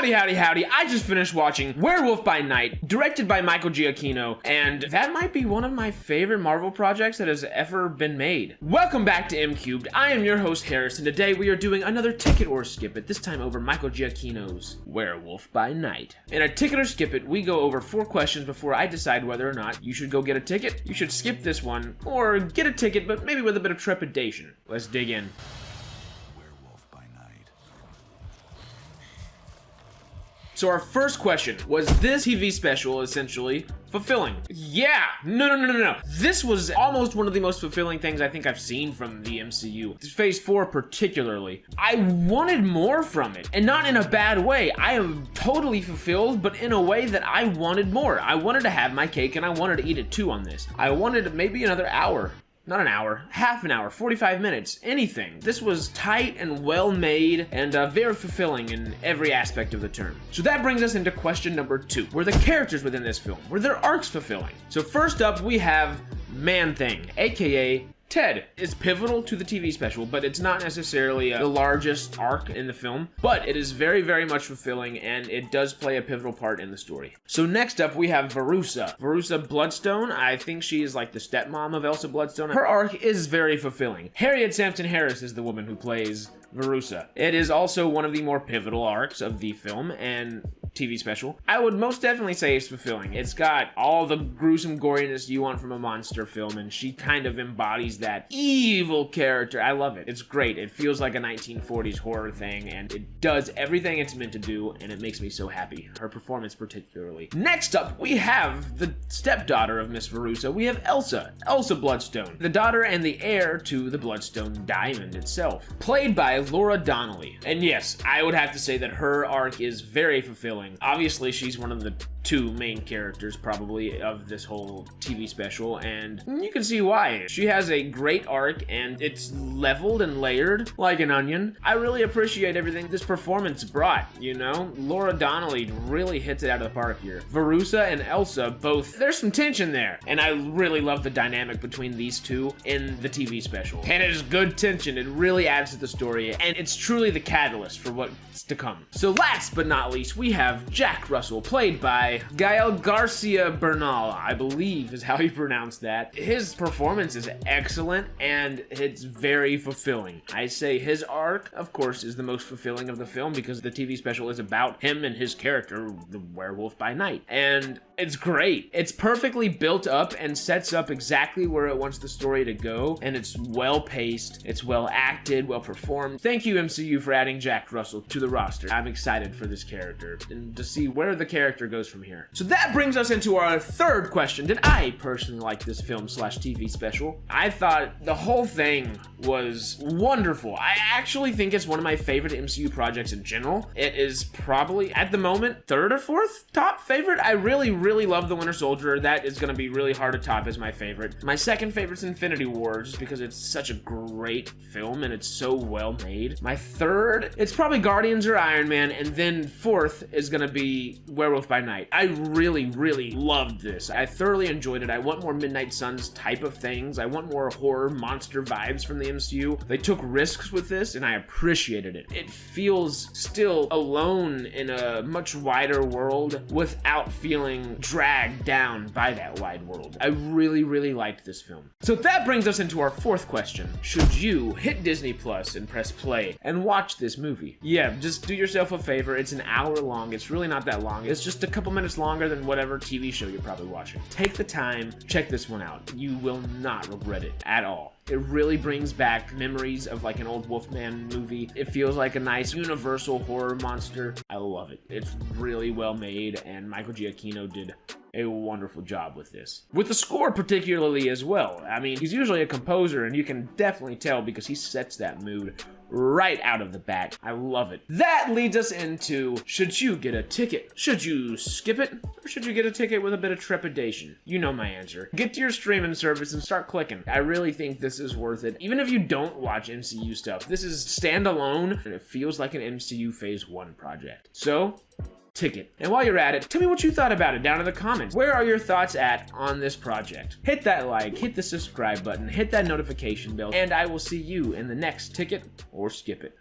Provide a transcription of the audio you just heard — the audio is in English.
Howdy, howdy, howdy. I just finished watching Werewolf by Night, directed by Michael Giacchino, and that might be one of my favorite Marvel projects that has ever been made. Welcome back to MCubed. I am your host, Harris, and today we are doing another Ticket or Skip It, this time over Michael Giacchino's Werewolf by Night. In a Ticket or Skip It, we go over 4 questions before I decide whether or not you should go get a ticket, you should skip this one, or get a ticket, but maybe with a bit of trepidation. Let's dig in. So our first question, was this TV special essentially fulfilling? Yeah, no. This was almost one of the most fulfilling things I think I've seen from the MCU. Phase 4 particularly. I wanted more from it, and not in a bad way. I am totally fulfilled, but in a way that I wanted more. I wanted to have my cake and I wanted to eat it too on this. I wanted maybe another hour. Not an hour, half an hour, 45 minutes, anything. This was tight and well made and very fulfilling in every aspect of the term. So that brings us into question number 2. Were the characters within this film, were their arcs fulfilling? So first up we have Man-Thing, aka Ted. Is pivotal to the TV special, but it's not necessarily the largest arc in the film, but it is very, very much fulfilling, and it does play a pivotal part in the story. So next up, we have Verussa. Verussa Bloodstone, I think she is like the stepmom of Elsa Bloodstone. Her arc is very fulfilling. Harriet Sampson Harris is the woman who plays Verussa. It is also one of the more pivotal arcs of the film and TV special. I would most definitely say it's fulfilling. It's got all the gruesome goriness you want from a monster film, and she kind of embodies that evil character. I love it. It's great. It feels like a 1940s horror thing, and it does everything it's meant to do, and it makes me so happy. Her performance particularly. Next up, we have the stepdaughter of Miss Verussa. We have Elsa Bloodstone, the daughter and the heir to the Bloodstone diamond itself, played by Laura Donnelly. And yes, I would have to say that her arc is very fulfilling. Obviously, she's one of the 2 main characters probably of this whole TV special, and you can see why. She has a great arc, and it's leveled and layered like an onion. I really appreciate everything this performance brought, you know? Laura Donnelly really hits it out of the park here. Verussa and Elsa both, there's some tension there, and I really love the dynamic between these 2 in the TV special. And it's good tension. It really adds to the story, and it's truly the catalyst for what's to come. So last but not least, we have Jack Russell, played by Gael Garcia Bernal, I believe is how you pronounce that. His performance is excellent, and it's very fulfilling. I say his arc, of course, is the most fulfilling of the film because the TV special is about him and his character, the Werewolf by Night. And it's great. It's perfectly built up and sets up exactly where it wants the story to go, and it's well paced, it's well acted, well performed. Thank you, MCU, for adding Jack Russell to the roster. I'm excited for this character and to see where the character goes from here. So that brings us into our third question. Did I personally like this film / TV special? I thought the whole thing was wonderful. I actually think it's one of my favorite MCU projects in general. It is probably, at the moment, 3rd or 4th top favorite. I really love The Winter Soldier. That is going to be really hard to top as my favorite. My second favorite's Infinity War, just because it's such a great film and it's so well made. My third, it's probably Guardians or Iron Man, and then 4th is going to be Werewolf by Night. I really loved this. I thoroughly enjoyed it. I want more Midnight Suns type of things. I want more horror monster vibes from the MCU. They took risks with this, and I appreciated it. It feels still alone in a much wider world without feeling dragged down by that wide world. I really liked this film. So that brings us into our 4th question. Should you hit Disney Plus and press play and watch this movie? Yeah, just do yourself a favor. It's an hour long. It's really not that long. It's just a couple minutes longer than whatever TV show you're probably watching. Take the time, check this one out. You will not regret it at all. It really brings back memories of like an old Wolfman movie. It feels like a nice universal horror monster. I love it. It's really well made, and Michael Giacchino did a wonderful job with this. With the score particularly as well. I mean, he's usually a composer, and you can definitely tell because he sets that mood right out of the bat. I love it. That leads us into, should you get a ticket? Should you skip it? Or should you get a ticket with a bit of trepidation? You know my answer. Get to your streaming service and start clicking. I really think this is worth it. Even if you don't watch MCU stuff, this is standalone, and it feels like an MCU Phase 1 project. So, ticket. And while you're at it, tell me what you thought about it down in the comments. Where are your thoughts at on this project? Hit that like, hit the subscribe button, hit that notification bell, and I will see you in the next Ticket or Skip It.